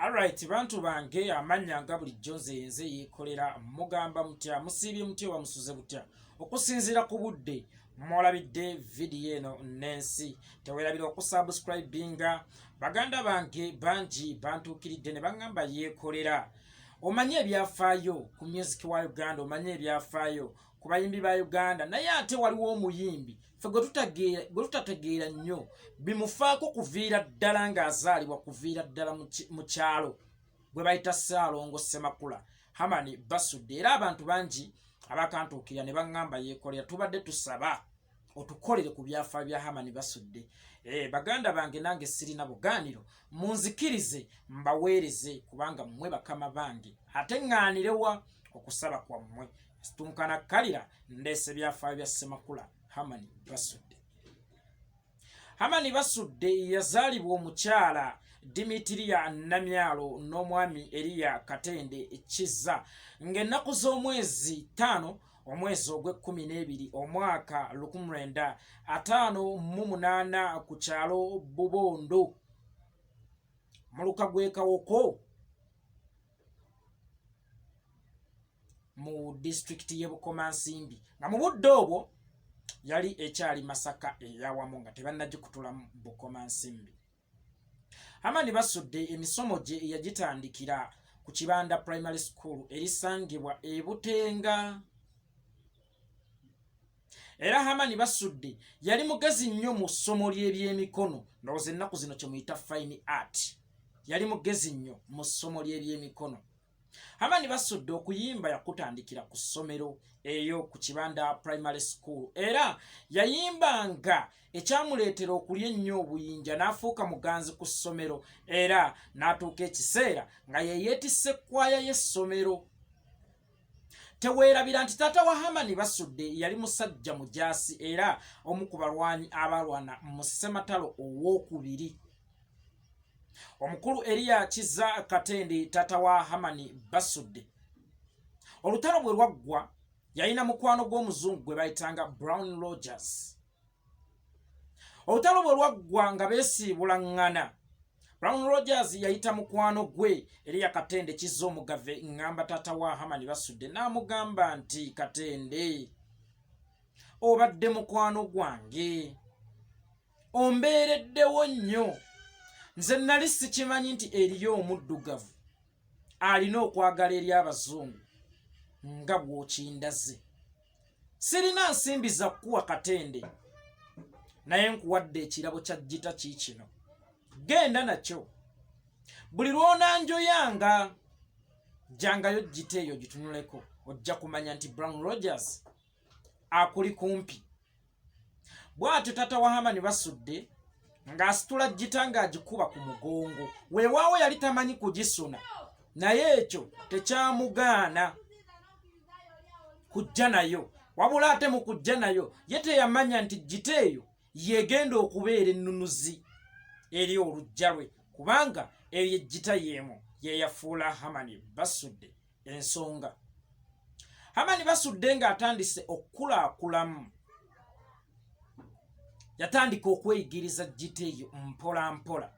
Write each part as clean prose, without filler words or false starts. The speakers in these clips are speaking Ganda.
Alright, bantu bange amanya nga bulijjo nze yekolera mugamba mutya musibye mutya wa musuze butya okusinzira ku budde mwolabidde video eno nensi tewerabira okusubscribinga baganda bange banji bantukiridde ne bangamba yekolera omanye ebyafaayo ku music wa Uganda omanye ebyafaayo ku bayimbi ba Uganda naye ate waliwo omuyimbi fe gwe tutategeera nnyo bimufaako kuviira ddala ng'azaalibwa kuviira ddala mu kyalo gwe bayita Ssaalongo Ssemakula Hamani Basudde era abantu bangi abakantuukirira ne baŋŋamba yeekolera tubadde tusaba otukolere ku byafaayo bya Hamani Basudde baganda bange nange sirina bugaaniro munzikirize mbaweereze kubanga mmwe bakama bange ate ŋŋaanirewa okusaba kwammwe situnkana kalira ndeese byafaayo bya Ssemakula Hamani Basudde. Hamani Basudde yazaalibwa omukyala Dimitiria Namyalo n'omwami Elia Katende Kizza ng'ennaku z'omwezi 5 omwezi ogw'Ekkumi omwaka 1958 ku kyalo Bubondo mu luka gw'e Kawoko mu district y'e Bukomansimbi nga mu budde obwo yali ekyali Masaka eyawamu nga tebannagikutula mu Bukomansimbi. Hamani Basudde emisomo gye yagitandikira ku Kibanda Primary School erisangibwa e Butenga. Era Hamani Basudde yali mugezi nnyo mu ssomo ly'ebyemikono ndowooza ennaku zino kye muyita fine art yali mugezi nnyo mu ssomo ly'ebyemikono. Hamani Basudde okuyimba yakutandikira ku ssomero eyo ku Kibanda Primary School era yayimbanga ekyamuleetera okulya ennyo obuyinja n'afuuka muganzi ku ssomero era n'atuuka ekiseera nga yeyeetisse ekkwaya y'essomero. Teweerabira nti taata wa Hamani Basudde yali musajja mujaasi era omu ku balwanyi abalwana mu ssematalo owookubiri. Omukulu Elia Kizza Katende taata wa Hamani Basudde olutalo bwe lwaggwa yalina mukwano gw'omuzungu gwe bayitanga Brown Rogers. Olutalo bwe lwaggwa nga beesiibulaŋŋana Brown Rogers yayita mukwano gwe Elia Katende Kizza omugave ngamba taata wa Hamani Basudde n'amugamba nti Katende obadde mukwano gwange ombeereddewo nnyo nze nali sikimanyi nti eriyo omuddugavu alina okwagala eri abazungu nga bw'okindaze. Sirina nsimbi za kuwa Katende naye nkuwadde ekirabo kya jjita kiikino genda nakyo buli lw'onanjoyanga jangayo jjita eyo gitunuleko ojja kumanya nti Brown Rogers akuli kumpi. Bw'atyo taata wa Hamani Basudde ng'asitula jjita ng'agikuba ku mugongo weewaawo yali tamanyi kugisuna naye ekyo tekyamugaana kujja nayo wabula ate mu kujja nayo ye teyamanya nti jjita eyo yegenda okubeera ennunuzi eri oluggya lwe kubanga eyo ejjita yeemu yeyafuula Hamani Basudde ensonga. Hamani Basudde ng'atandise okukulaakulamu yatandika okweyigiriza jjita eyo mpola mpola.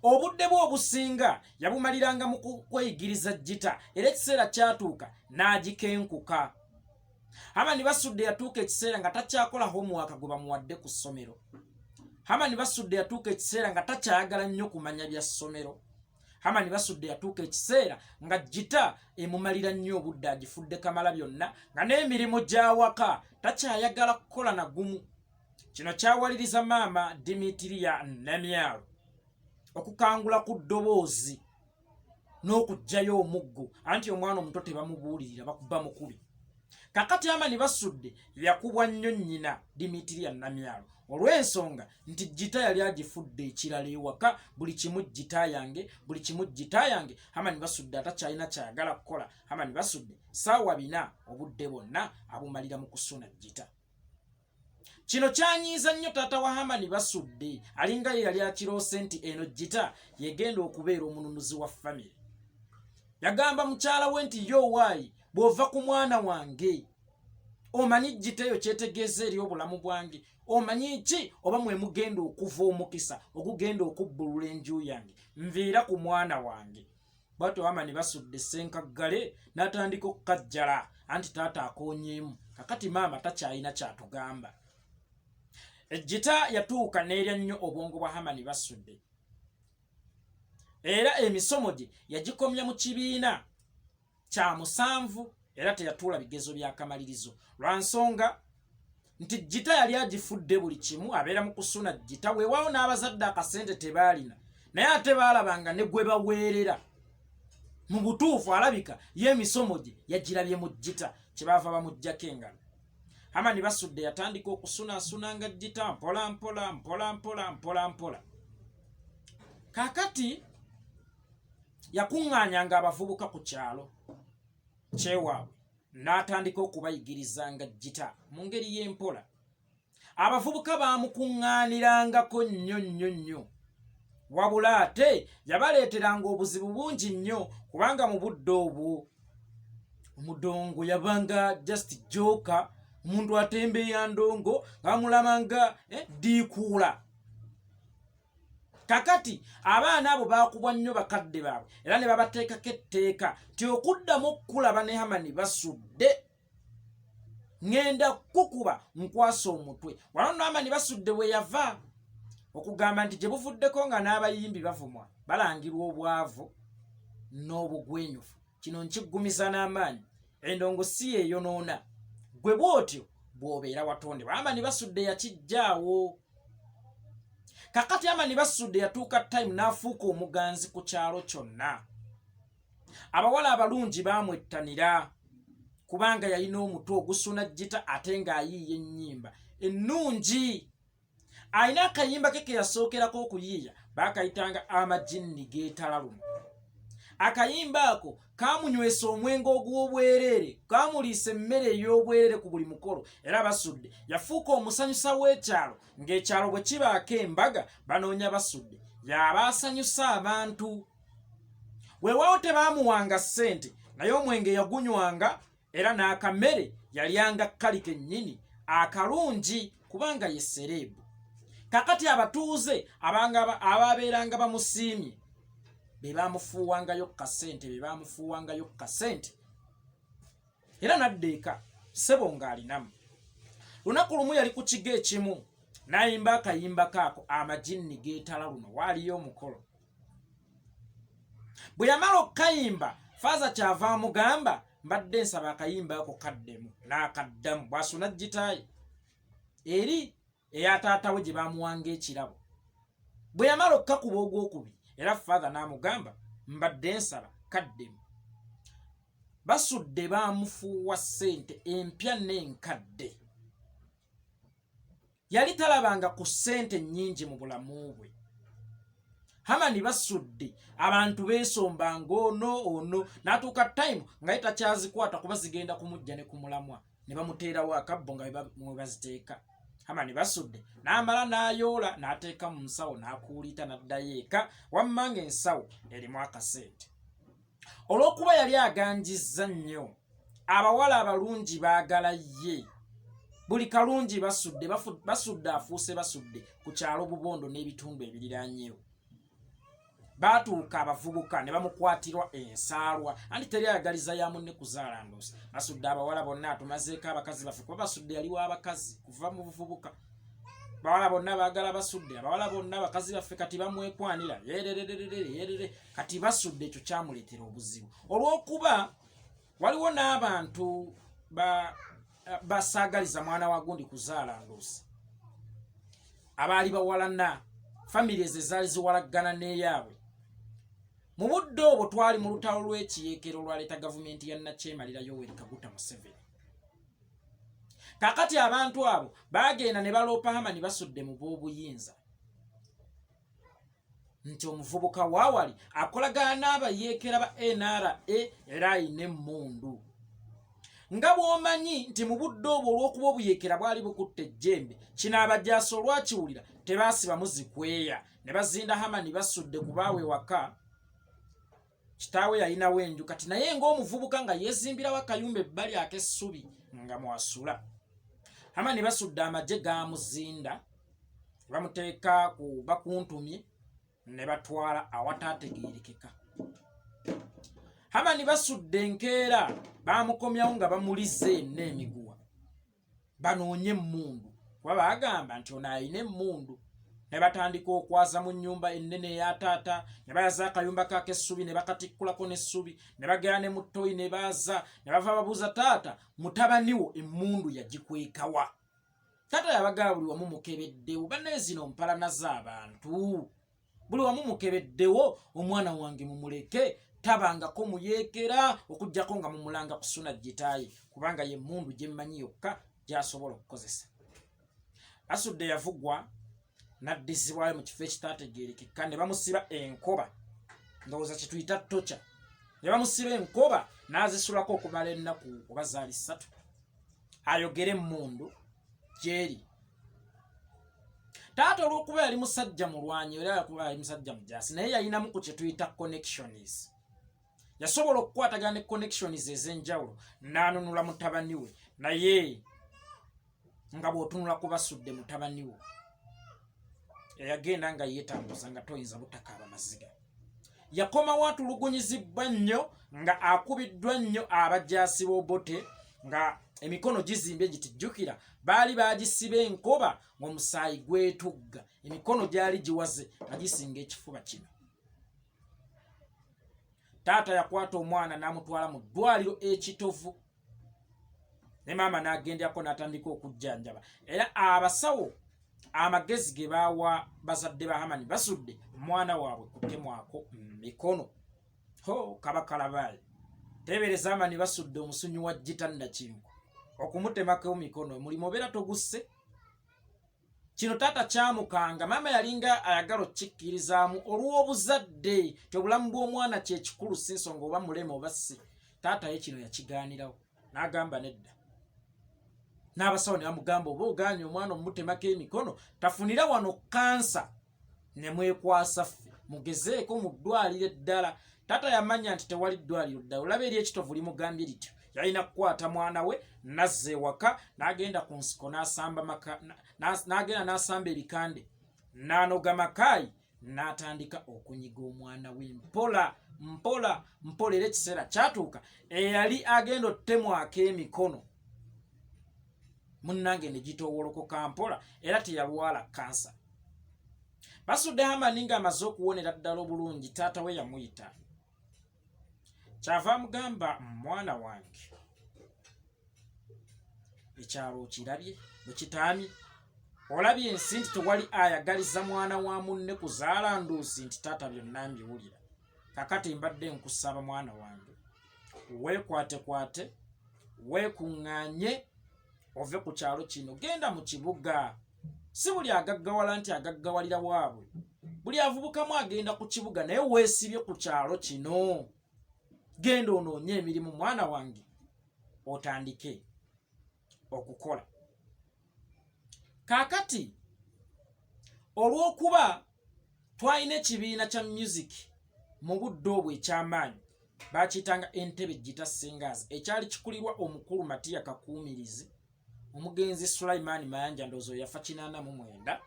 Obudde bwe obusinga yabumaliranga mu kweyigiriza jjita era ekiseera kyatuuka n'agikenkuka. Hamani Basudde yatuuka ekiseera nga takyakola homework gwe bamuwadde ku ssomero. Hamani Basudde yatuuka ekiseera nga takyayagala nnyo kumanya bya ssomero. Hamani Basudde yatuuka ekiseera nga jjita emumalira nnyo obudde agifudde kamala byonna nga n'emirimu gy'awaka takyayagala kukola na gumu. Kino kyawaliriza maama Dimitiria Namyalo okukangula ku ddoboozi n'okugjayo omuggo anti omwana omuto tebamubuulirira bakuba mukubi. Kakati Hamani Basudde yakubwa nnyo nnyina Dimitiria Namyalo olw'ensonga nti jjita yali agifudde ekirala ewaka buli kimu jjita yange buli kimu jjita yange. Hamani Basudde atakyalina kyayagala kukola. Hamani Basudde ssaawa 4 obudde bwonna abumalira mu kusuna jjita. Kino kyanyiiza nnyo taata wa Hamani Basudde alinga ye yali akiroose nti eno jjita yegenda okubeera omununuzi wa famire. Yagamba mukyala we nti yowaayi bw'ova ku mwana wange omanyi jjita eyo kyetegeeza eri obulamu bwange omanyi ki oba mwe mugenda okuva omukisa ogugenda okubbulula enju yange nviira ku mwana wange. bwatyo Hamani Basudde Ssenkaggale n'atandika okukajjala anti taata akoonyeemu kakati maama takyalina kyatugamba. Ejjita yatuuka n'erya nnyo obwongo bwa Hamani Basudde era emisomo gye yagikomya mu kibiina kya 7 era teyatuula bigezo by'akamalirizo lwa nsonga nti jjita yali agifudde buli kimu abeera mu kusuna jjita weewaawo n'abazadde akasente tebaalina naye ate baalabanga ne gwe baweerera mu butuufu alabika y'emisomo gye yagirabye mu jjita kyebaava bamuggyako engalo. Hamani Basudde yatandika okusunaasunanga jjita mpola mpola. Kaakati yakuŋŋaanyanga abavubuka ku kyalo kyewaabwe n'atandika okubayigirizanga jjita mu ngeri y'empola. Abavubuka baamukuŋŋaanirangako nnyo wabula ate yabaleeteranga obuzibu bungi nnyo kubanga mu budde obwo omudongo yabanga just joka omuntu atembeeya ndongo ng'amulamanga diikuula. Kakati abaana abo baakubwa nnyo bakadde baabwe era ne babateekako etteeka nti okuddamu okulaba ne Hamani Basudde ŋŋenda kukuba nkwasa omutwe. Wano nno Hamani Basudde we yava okugamba nti gye buvuddeko nga n'abayimbi bavumwa balangirwa obwavu n'obugwenyufu. Kino nkiggumiza n'amaanyi endongo si yeeyonoona gwe bw'otyo bw'obeera watondebwa. Hamani Basudde yakijjaawo. Kakati Hamani Basudde yatuuka time n'afuuka omuganzi ku kyalo kyonna. Abawala abalungi baamwettanira kubanga yalina omutwe ogusuna jjita ate ng'ayiiya ennyimba ennungi. Alina akayimba ke yasookerako okuyiiya baakayitanga amajinni g'etalalumu. Akayimba ako kaamunywesa omwenge ogw'obwereere, kaamuliisa emmere ey'obwereere ku buli mukolo era Basudde yafuuka omusanyusa w'ekyalo ng'ekyalo bwe kibaako embaga banoonya Basudde y'aba asanyusa abantu. Weewaawo tebaamuwanga ssente naye omwenge yagunywanga era n'akammere yalyanga kali kennyini akalungi kubanga ye sereebu. Kakati abatuuze abaabeeranga bamusiimye be baamufuuwangayo kasente era n'adda eka ssebo ng'alinamu. Lunaku lumu yali ku kigo ekimu n'ayimba akayimba kaako amajinni g'etalaluno waaliyo omukolo. Bwe yamala okukayimba faaza kyava amugamba mbadde nsaba akayimba ako kaddemu n'akaddamu bw'asuna jjitaayi eri eya taata we gye baamuwanga ekirabo. Bwe yamala okukakuba ogwokubiri era faaza n'amugamba mbadde nsaba kaddemu. Basudde baamufuuwa ssente empya n'enkadde. Yali talabanga ku ssente nnyingi mu bulamu bwe. Hamani Basudde abantu beesombanga ono n'atuuka time nga ye takyazikwata kuba zigenda kumujja ne kumulamwa ne bamuteerawo akabbo nga mwe baziteeka. Hamani Basudde n'amala n'ayoola n'ateeka mu nsawo n'akuulita n'addayo eka wamma ng'ensawo erimu akasente. Olw'okuba yali aganjizza nnyo abawala abalungi baagala ye buli kalungi Basudde afuuse Basudde ku kyalo Bubondo n'ebitundu ebiriraanyeewo. Baatuuka abavubuka ne bamukwatirwa ensaalwa anti teri ayagaliza ya munne kuzaala ndoozi. Basudde abawala bonna atumazeeko abakazi baffe kuba Basudde yali w'abakazi kuva mu buvubuka. Bawala bonna baagala Basudde, abawala bonna bakazi baffe kati bamwekwanira yerere. Kati Basudde ekyo kyamuleetera obuzibu olw'okuba waliwo n'abantu basaagaliza mwana wa gundi kuzaala ndoozi abaali bawalana famire ze zaali ziwalaggana n'eyaabwe. Mu budde obwo twali mu lutalo lw'ekiyeekero olwaleeta gavumenti ya Nakyemalira Yoweri Kaguta Museveni. Kakati abantu abo baagenda ne baloopa Hamani Basudde mu b'obuyinza nti omuvubuka waawali akolagana n'abayeekera ba NRA era ayina emmundu. Nga bw'omanyi nti mu budde obwo olw'okuba obuyeekera bwali bukutte ejjembe kino abajaasi olwakiwulira tebaasibamu zikweya ne bazinda Hamani Basudde kubaawe waka. Kitaawe yalinawo enju kati naye ng'omuvubuka nga yeezimbirawo akayumba ebbali ak'essubi nga mwasula. Hamani Basudde amagye gaamuzinda bamuteeka ku bakuntumye ne batwala awataategeerekeka. Hamani basudde enkeera bamukomyawo nga bamulize n'emiguwa banoonye emmundu kuba baagamba nti ono ayina emmundu ne batandika okwaza mu nnyumba ennene eya taata ne bayaza akayumba kak'essubi ne bakatikkulako n'essubi ne bagera ne mu ttoyi ne baaza ne bava babuuza taata mutabaniwo emmundu yagikwekawa. Taata yabagaba buli wamu mukebeddewo bannaye zino mpalana z'abantu buli wamu mukebeddewo omwana wange mumuleke tabangako muyeekera okuggyako nga mumulanga kusuna gitaayi kubanga ye emmundu gye mmanyi yokka gy'asobola okukozesa. Asudde yavugwa n'addizibwayo mu kifo ekitaategeerekeka ne bamusiba enkoba ndowooza kye tuyita toca ne bamusiba enkoba n'azisulako okumala ennaku oba zaali 3 ayogere emmundu gyeri. Taata olw'okuba yali musajja mulwanyi era yakuba yali musajja mujaasi naye yalinamu ku kye tuyita connections. Yasobola okukwatagana ne connections ez'enjawulo n'anunula mutabani we naye nga bw'otunula ku Basudde mutabani we eyagenda nga yeetambuza nga toyinza butakaaba maziga. Yakomawo atulugunyizibwa nnyo nga akubiddwa nnyo abajaasi b'Obote nga emikono gizimbye gitijjukira baali bagisiba enkoba ng'omusaayi gwetugga emikono gyali giwaze nga gisinga ekifuba kino. Taata yakwata omwana n'amutwala mu ddwaliro ekitovu ne maama n'agendyako n'atandika okujjanjaba era abasawo amagezi ge baawa bazadde ba Hamani Basudde omwana waabwe kutemwako mikono. Kabakalabaye tebereza Hamani Basudde omusunyu wa jjita Nnakinku okumutemako mikono omulimu obeera togusse. Kino taata kyamukanga maama yalinga ayagala okkikkirizaamu olw'obuzadde tyobulamu bw'omwana kye kikulu si nsonga oba mulema oba si. Taata ye kino yakigaanirawo n'agamba nedda. N'abasawo ne bamugamba oba ogaanye omwana omutemako emikono tafunira wano kansa ne mwekwasa ffe mugezeeko mu ddwaliro eddala. Taata yamanya nti tewali ddwaliro ddala olaba eri ekitovu limugambye lityo. Yalina kukwata mwana we nazza ewaka n'agenda ku nsiko n'agenda n'asamba ebikande n'anoga makaayi n'atandika okunyiga omwana we mpola mpola mpola. Era ekiseera kyatuuka eyali agenda ottemwako emikono munnange ne gitowolokoka mpola era teyalwala kansa. Basudde Hamani ng'amaze okuwonera ddala obulungi taata we yamuyita kyava amugamba mwana wange ekyalo okirabye bwe kitaamye olabye ensi nti tewali ayagaliza mwana wa munne kuzaala nduusi nti taata byonna mbiwulira. Kakati mbadde nkusaba mwana wange weekwatekwate weekuŋŋaanye ove ku kyalo kino genda mu kibuga. Si buli agaggawala nti agaggawalira waabwe buli avubukamu agenda ku kibuga naye weesibye ku kyalo kino. Genda onoonye emirimu mwana wange otandike okukola. Kaakati olw'okuba twalina ekibiina kya music mu budde obwo eky'amaanyi baakiyitanga Entebbe Gita Singers ekyali kikulirwa omukulu Matiya Kakuumirizi omugenzi Sulaiman Mayanja ndowooza yafa 89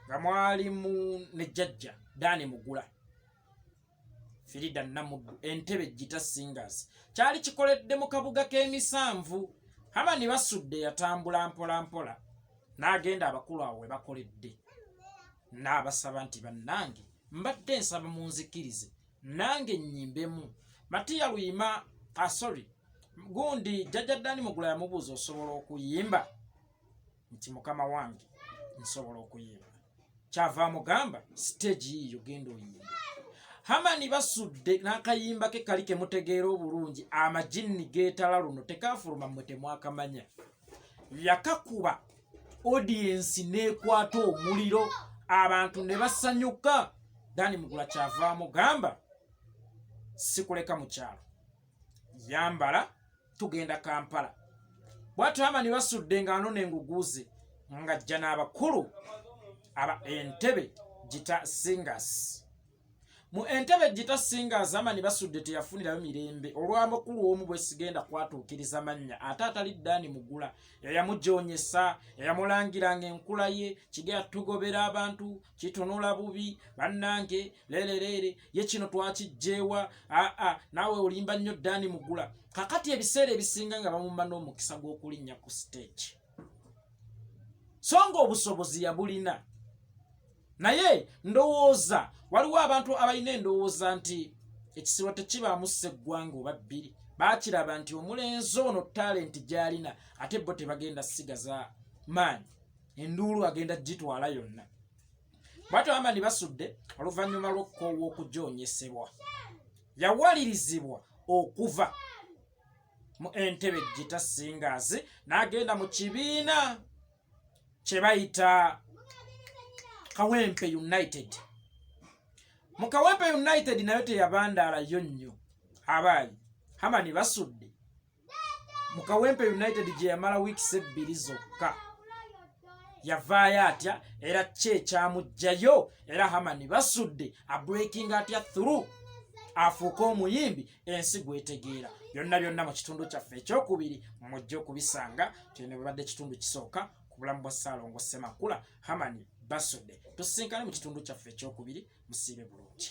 nga mwalimu ne jjajja Dani Mugula Firida Namuddu. Entebbe Gita Singers kyali kikoledde mu kabuga k'emisanvu. Hamani Basudde yatambula mpola mpola n'agenda abakulu awo we bakoledde n'abasaba nti bannange mbadde nsaba munzikirize nange nyimbemu. Matiya Luyima gundi jjajja Dani Mugula yamubuuza osobola okuyimba nti mukama wange nsobola okuyimba. Kyava amugamba stage yiyo genda oyimbe. Hamani Basudde n'akayimba ke kali ke mutegeera obulungi amajinni geetala luno tekafuluma mmwe temwakamanya. Yakakuba audience n'ekwata omuliro abantu ne basanyuka. Dani Mugula kyava amugamba sikuleka mu kyalo yambala tugenda Kampala. Bw'atyo Hamani Basudde ng'anona enguguuze ng'ajja n'abakulu aba Entebbe Gita Singers. mu Entebbe Gita Singers Hamani Basudde teyafunirayo mirembe olw'amakulu omu bwe sigenda kwatuukiriza mannya ate atali Dani Mugula yayamujonyesa yayamulangiranga enkula ye kigera tugobera abantu kitunula bubi bannange leerere ye kino twakijjeewa naawe olimba nnyo Dani Mugula kakati ebiseera ebisinga nga bamumma n'omukisa gw'okulinnya ku stage songa obusobozi yabulina naye ndowooza waliwo abantu abalina endowooza nti ekisibo tekibaamu sseggwanga oba bbiri baakiraba nti omulenzi ono talenti gy'alina ate bo tebagenda sigaza maanyi enduulu agenda gitwala yonna bwatyo Hamani Basudde oluvannyuma lw'okkoowa okujonyesebwa yawalirizibwa okuva mu Entebbe Gita Singers n'agenda mu kibiina kye bayita Kawempe United. Mu Kawempe United nayo teyabandaalayo nnyo abaayi Hamani Basudde mu Kawempe United gye yamala wiikisi 2 zokka yavaayo atya era kyekyamugjayo era Hamani Basudde abreaking atya through afuuka omuyimbi ensi gwetegeera byonna mu kitundu kyaffe ekyokubiri mujja okubisanga kyene bwebadde kitundu kisooka ku bulamu bwa Ssaalongo Ssemakula Hamani Basudde tusinkane mu kitundu kyaffe ekyokubiri musiibe bulungi.